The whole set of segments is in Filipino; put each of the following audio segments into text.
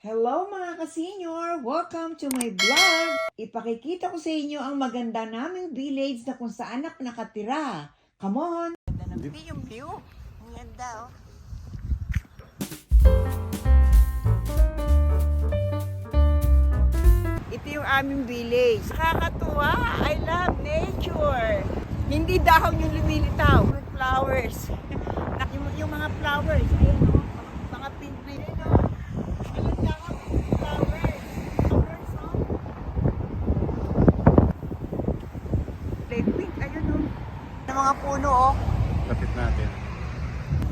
Hello mga ka-senior! Welcome to my vlog! Ipakikita ko sa inyo ang maganda naming village na kung saan ako nakatira. Come on! Hindi yung view. Ang ganda oh. Ito yung aming village. Nakakatuwa! I love nature! Hindi dahon yung lumilitaw. Flowers. yung mga flowers. Ayan oh. Mga pink green oh. Pink, ayun o. Ng mga puno o. Lapit natin.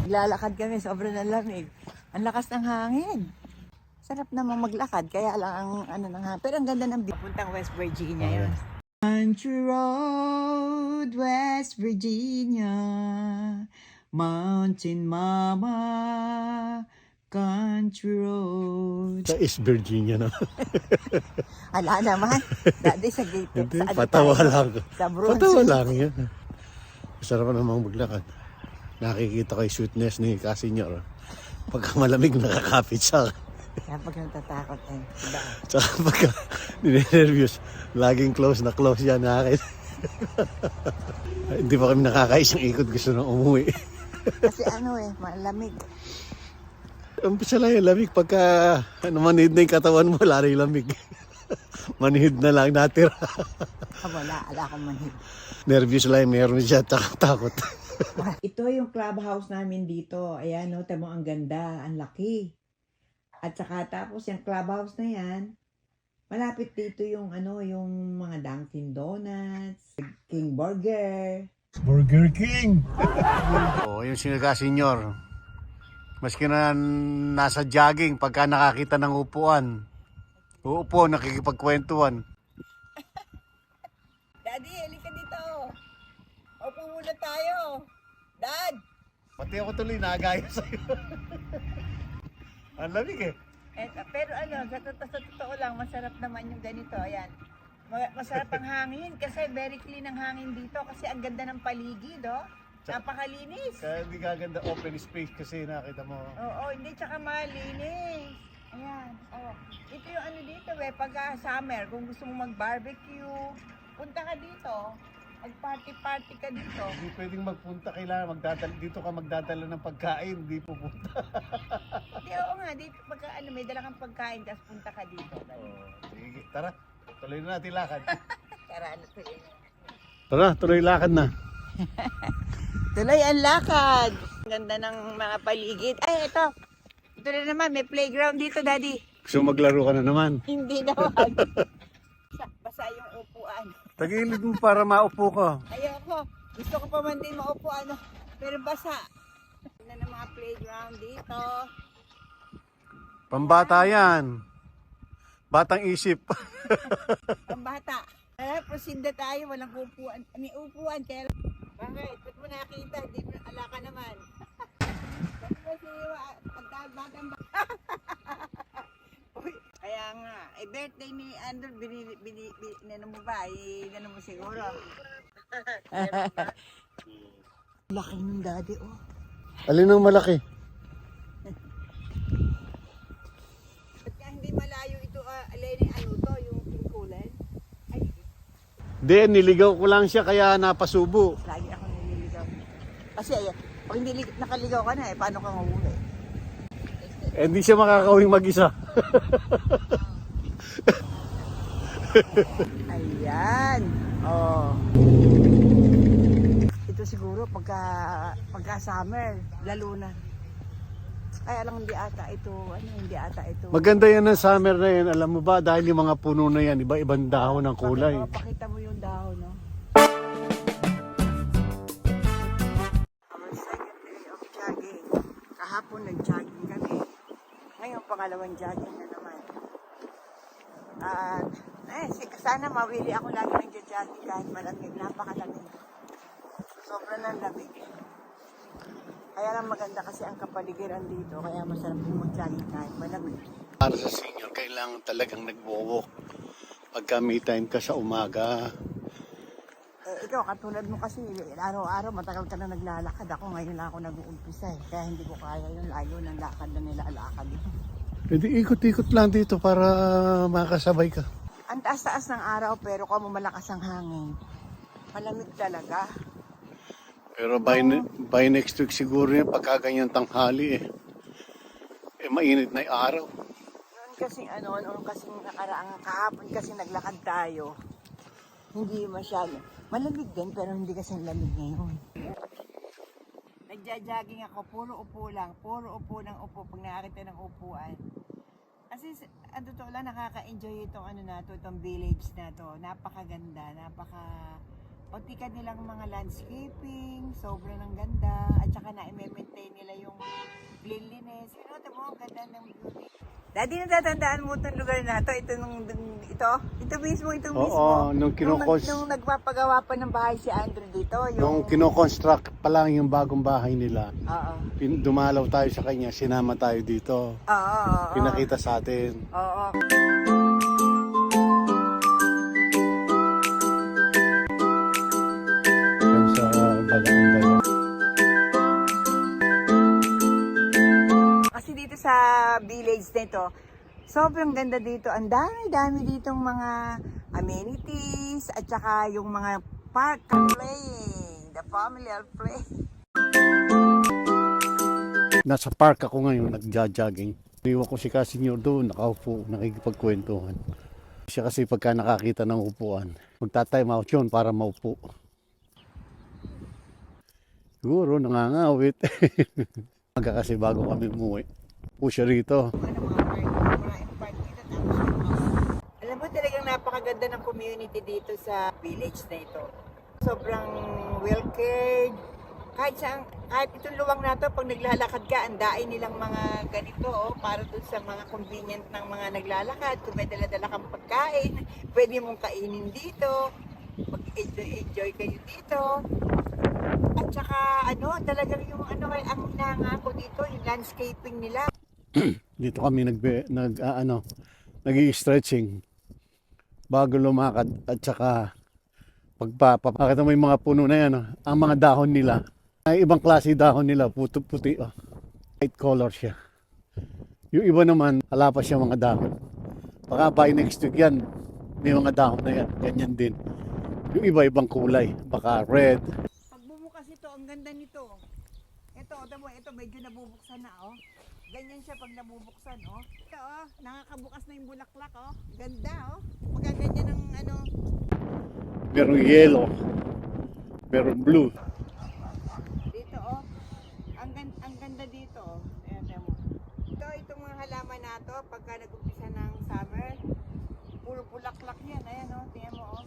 Lalakad kami, sobrang lamig. Ang lakas ng hangin. Sarap naman maglakad, kaya lang ang ano ng hangin. Pero ang ganda ng view. Puntang West Virginia yun. Country Road, West Virginia, Mountain Mama, Country Road. Sa East Virginia na. Ala naman, dati sa gate. Hindi, Sa patawa tayo? lang. Sa Bronx. Patawa lang yan. Masarap namang maglakad. Nakikita ko yung sweetness ni Kasenyor. Pagka malamig, nakakapit siya. Kaya pag natatakot eh. Diba? Tsaka pagka nire-nervous, laging close na close yan na akin. Hindi pa kami nakakaisang ikot, gusto nang umuwi. Kasi ano eh, malamig. Umpisa lang yung lamig. Pagka manihid na yung katawan mo, wala rin yung lamig. Manihid na lang natira. Wala akong manhid. Nervous lang, meron siya takot. Ito yung clubhouse namin dito. Ayan, no, tamo ang ganda, ang laki. At saka tapos yung clubhouse na yan, malapit dito yung ano, yung mga Dunkin Donuts, King Burger. Burger King! Oo, yung Kasenyor. Maski na nasa jogging, pagka nakakita ng upuan, uupo, nakikipagkwentuhan. Daddy, halika dito. Upo muna tayo. Dad! Pati ako tuloy nagaya sa'yo. Ang lamig eh. Pero ano, sa totoo lang, masarap naman yung ganito. Ayan. Masarap ang hangin kasi very clean ang hangin dito kasi ang ganda ng paligid, oh. Napakalinis. Kaya hindi gaganda open space kasi nakita mo. Oo, hindi tsaka malinis. Ayan, oh. Ito yung ano dito, pagka summer, kung gusto mong mag-barbecue, punta ka dito. Mag-party-party ka dito. Hindi pwedeng magpunta, kailangan dito ka magdadala ng pagkain, hindi pupunta. Hindi, oo nga, dito pagka may dala kang pagkain, tapos punta ka dito. Sige, tara. Tuloy na natin lakad. Tara, ano to yun? Tara, tuloy lakad na. Tuloy ang lakad. Ganda ng mga paligid. Ay, ito. Ito na naman, may playground dito, Daddy. Gusto maglaro ka na naman. Hindi naman. Basa yung upuan. Tagilid mo para maupo ka. Ayoko. Gusto ko pa man din maupo, ano. Pero basa. Ganda ng mga playground dito. Pambata yan. Batang isip. Ang bata. Proceed na tayo. Walang upuan. May upuan. Kaya... Bakit? Ba't mo nakita? Hindi mo ala ka naman. Ba't mo siya? Pagkabatang ba? Kaya nga. Birthday ni Andrew. Inano mo ba? Inano mo siguro. Laki ng daddy, oh. Alin ang malaki? Ba't nga hindi malayo ito, alin ano to, yung pingkulan? Ay, Hindi, niligaw ko lang siya kaya napasubo. lagi ako nililigaw. Kasi pag hindi nakaligaw ka na paano ka mauwi? Eh, hindi siya makakawing mag-isa. Ayan. Oh. Ito siguro pagka summer, lalo na. Kaya lang hindi ata ito. Maganda yan ang summer na yan. Alam mo ba, dahil yung mga puno na yan, iba-ibang dahon ng kulay. Pakita mo yung dahon, no? Our second day of jogging. Kahapon nag-jogging kami. Ngayon pangalawang jogging na naman. At sana mawili ako lagi nag-jogging kahit malamig. Napakalamig. Sobrang ng lamig. Kaya lang maganda kasi ang kapaligiran dito. Kaya masarap yung mag-jogging kahit malamig. Para sa senior, kailangan talagang nag-walk. Pagka may time ka sa umaga. Ikaw, katulad mo kasi, araw-araw matagal ka na naglalakad. Ako ngayon lang ako nag-uumpisa eh. Kaya hindi ko kaya yun, lalo ng lakad na nilalakad. Pwede ikot-ikot lang dito para makasabay ka. Ang taas-taas ng araw pero kung malakas ang hangin. Malamig talaga. Pero by next week siguro yan, pagka ganyan tanghali mainit na yung araw. Noon kasing nakaraang kahapon kasi naglakad tayo. Hindi masyado. Malamig din pero hindi kasi lamig ngayon. Nagja-jogging ako, puro upo lang. Puro upo ng upo pag nakakita ng upuan. Kasi ang totoo lang, nakaka-enjoy itong itong village na to. Napakaganda, Patika nilang mga landscaping, sobrang ng ganda, at saka na-maintain nila yung cleanliness. Ito mo, ang ganda ng beauty. Daddy, natatandaan mo itong lugar na to? Ito mismo. Oo, nung nagpapagawa pa ng bahay si Andrew dito. Nung kinoconstruct pa lang yung bagong bahay nila, Oo. dumalaw tayo sa kanya, sinama tayo dito. Oo. Pinakita sa atin. Oo. Yan sa Bagaan. Kasi dito sa village nito, sobrang ganda dito. Ang dami ditong mga amenities at saka yung mga park playing, the familiar play. Nasa park ako ngayon, nagja-jogging. Iwan ko si Kasenyor doon, nakaupo, nakikipagkwentuhan. Siya kasi pagka nakakita ng upuan, magta-time out yun para maupo. Siguro nangangawit. Maga kasi bago kami umuwi. Po siya rito. Alam mo talagang napakaganda ng community dito sa village na ito. Sobrang well cared. Kahit itong luwang na to, pag naglalakad ka, ang dain nilang mga ganito, para dun sa mga convenient ng mga naglalakad. Kung may dala-dala kang pagkain, pwede mong kainin dito. Mag-enjoy kayo dito. At saka talagang yung ang hinangako dito, yung landscaping nila. Dito kami nag-i-stretching bago lumakad at saka pagpapakita mo yung mga puno na yan, ang mga dahon nila ay ibang klase dahon nila, puti, white color siya. Yung iba naman, hala pa siya mga dahon. Baka by next week yan, may mga dahon na yan, ganyan din. Yung iba ibang kulay, baka red. Pag bumukas ito, ang ganda nito. Ito medyo nabubuksan na, Ganyan siya pag nabubuksan, Ito, nakakabukas na yung bulaklak, Ganda, Pagka ganyan ng Merong yellow, merong blue. Dito, ang ganda dito, Ayan, mo. Itong mga halaman na to, pagka nag-umpisa ng summer, puro bulaklak yan, ayan, tingnan mo,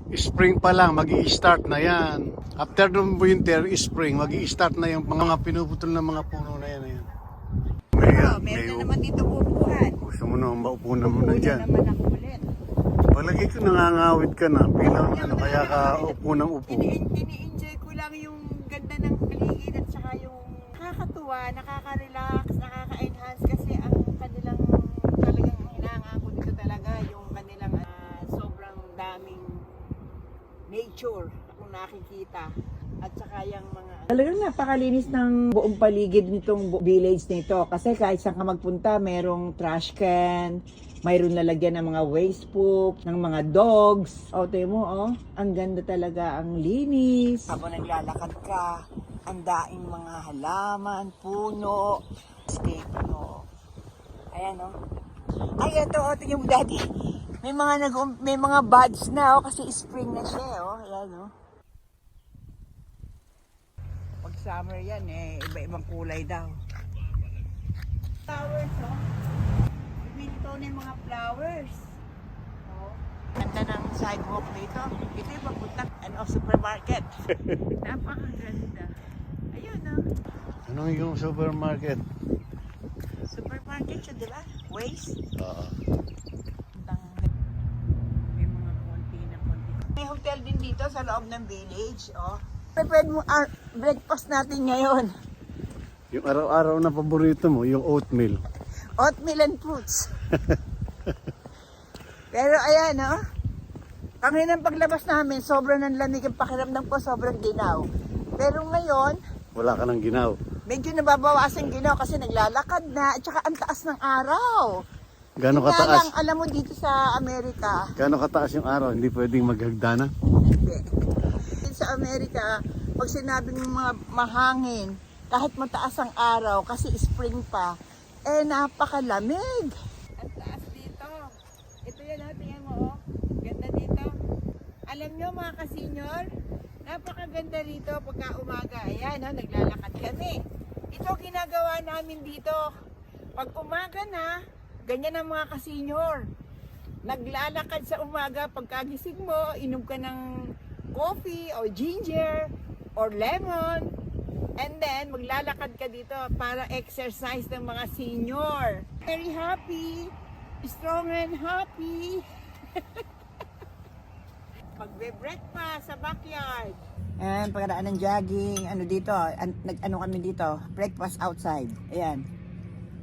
Spring pa lang, mag-i-start na yan. After ng winter, spring, mag-i-start na yung mga pinuputol ng mga puno na yan. Meron na naman dito upuan. Gusto mo na maupo na muna dyan. Naman ako ulit. Palagi ko nangangawit ka na bilang kaya ka upo ng upo. Ini-enjoy ko lang yung ganda ng paligid at saka yung nakakatuwa, nakaka-relax, nakaka-enhance kasi ang kanilang talagang hinahangako dito talaga yung kanilang sobrang daming nature akong nakikita at saka yung mga talagang napakalinis ng buong paligid nitong village nito kasi kahit saan ka magpunta merong trash can, mayroon lalagyan ng mga waste poop, ng mga dogs. Tayo mo, ang ganda talaga, ang linis. Habang naglalakad ka, ang daing mga halaman, puno, escape, Ayan, Ay, ito, tingnan mo, Daddy. May mga buds na, kasi spring na siya, Ayan, Pag summer yan, iba-ibang kulay daw. Flowers, Pinto na yung mga flowers. Ganda ng sidewalk dito. Ito yung papunta, supermarket. Napakaganda. Ayun, Anong yung supermarket? Supermarket siya, di ba? Waste. Oo. May mga konti. May hotel din dito sa loob ng village, Pwede mo breakfast natin ngayon. Yung araw-araw na paborito mo, yung oatmeal. Oatmeal and fruits. Pero ayan, Kanina paglabas namin, sobrang nanlamig ang pakiramdam ko, sobrang ginaw. Pero ngayon, Wala ka ng ginaw. medyo nababawasan ginaw kasi naglalakad na at saka ang taas ng araw. Gano'ng Kaya kataas? lang, alam mo dito sa Amerika, Gano'ng kataas yung araw? Hindi pwedeng maghagdanan? hindi. Dito sa Amerika, pag sinabing mga mahangin, kahit mataas ang araw kasi spring pa, eh napakalamig. Ang taas dito. Ito yan, tingnan mo, oh. Ganda dito. Alam nyo mga kasenyor, napakaganda rito pagka umaga. Ayan, oh, naglalakad kami. Ito ginagawa namin dito. Pag umaga na, ganyan ang mga kasenyor. Naglalakad sa umaga, pagkagising mo, inom ka ng coffee or ginger or lemon. And then, maglalakad ka dito para exercise ng mga senior. Very happy, strong and happy. Magbe-breakfast sa backyard. And pagkaraan ng jogging, ano dito, nag-ano kami dito, breakfast outside. Ayan.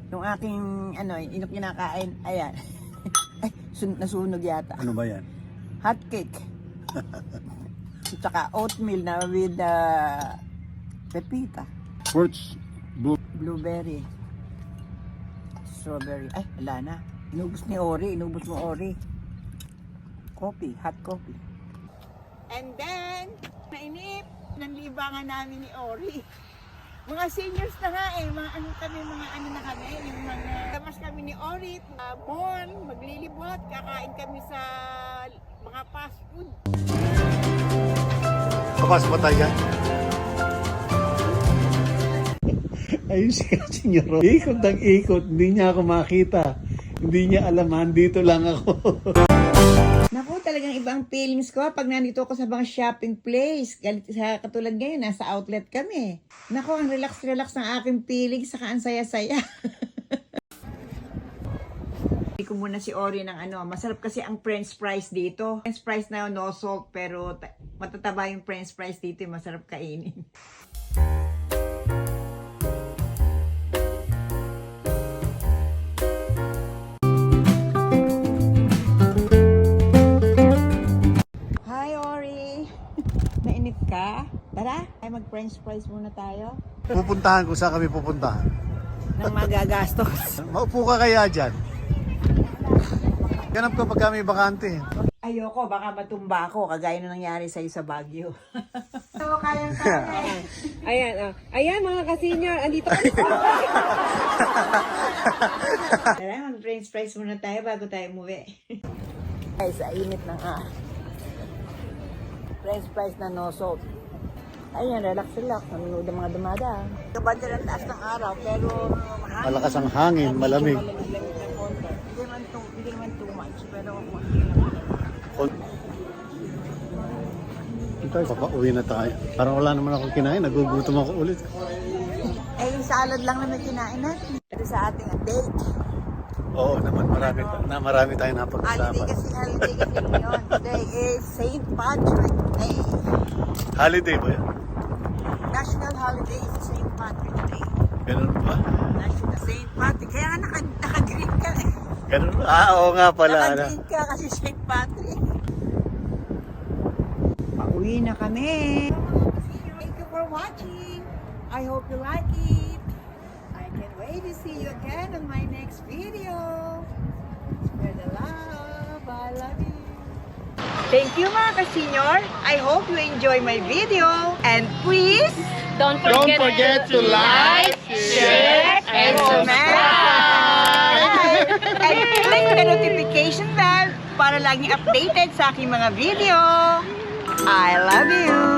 Yung aking, inok kinakain, ayan. Ay, nasunog yata. Ano ba yan? Hot cake. Tsaka oatmeal na with pepita. Fruits. Blueberry. Strawberry. Ay, wala na. Inubos ni Ori. Inubos mo Ori. Coffee. Hot coffee. And then, nainip ng libangan namin ni Ori. Mga seniors na nga eh. Mga ano na kami. Yung mga tamas kami ni Ori. Mall, maglilibot. Kakain kami sa mga fast food. Kapasok pa tayo yan? Ayun siya, senyor. Ikot ng ikot. Hindi niya ako makita. Hindi niya alaman. Dito lang ako. Naku, talagang ibang feelings ko pag nandito ako sa mga shopping place. Sa katulad ngayon, nasa outlet kami. Naku, ang relax-relax ng aking feelings, saka ang saya-saya. Hindi ko muna si Ori ng masarap kasi ang french fries dito. French fries na no salt, pero matataba yung french fries dito, masarap kainin. Nainip ka? Tara, ay mag-french fries muna tayo. Pupuntahan ko saan kami pupuntahan. Nang magagastos. Maupo ka kaya dyan? Ganap ka pag kami bakante. Ayoko, baka matumba ako, kagaya na nangyari sa'yo sa Baguio. So, kayang-kaya. Ayan, oh. Ayan mga ka-senior, andito kami. Tara, mag-french fries muna tayo bago tayo umuwi. Ay, sa init ng french fries na no salt. Ayan, relax-relax. Nanonood ang mga dumada. Kabanda ng taas ng araw, pero Malakas ang hangin, malamig. Hindi naman too much, pero Ito, papauwi na tayo. Parang wala naman ako kinain. Nagugutom ako ulit. eh, yung salad lang naman kinain natin. Pero sa ating date. Oo naman, marami tayong napag-usapan. Holiday kasi yun. Today is St. Patrick Day. Holiday ba yan? National holiday is St. Patrick Day. Ganun ba? National St. Patrick. Kaya nga naka-green ka. Ganun ba? Oo nga pala. Naka-green ka kasi St. Patrick. Pauwi na kami. Thank you for watching. I hope you like it. I can't wait to see you again on my next video. Spread the love. I love you. Thank you mga ka-senior. I hope you enjoy my video. And please, Don't forget to like, share, and subscribe. And click the notification bell para laging updated sa aking mga video. I love you.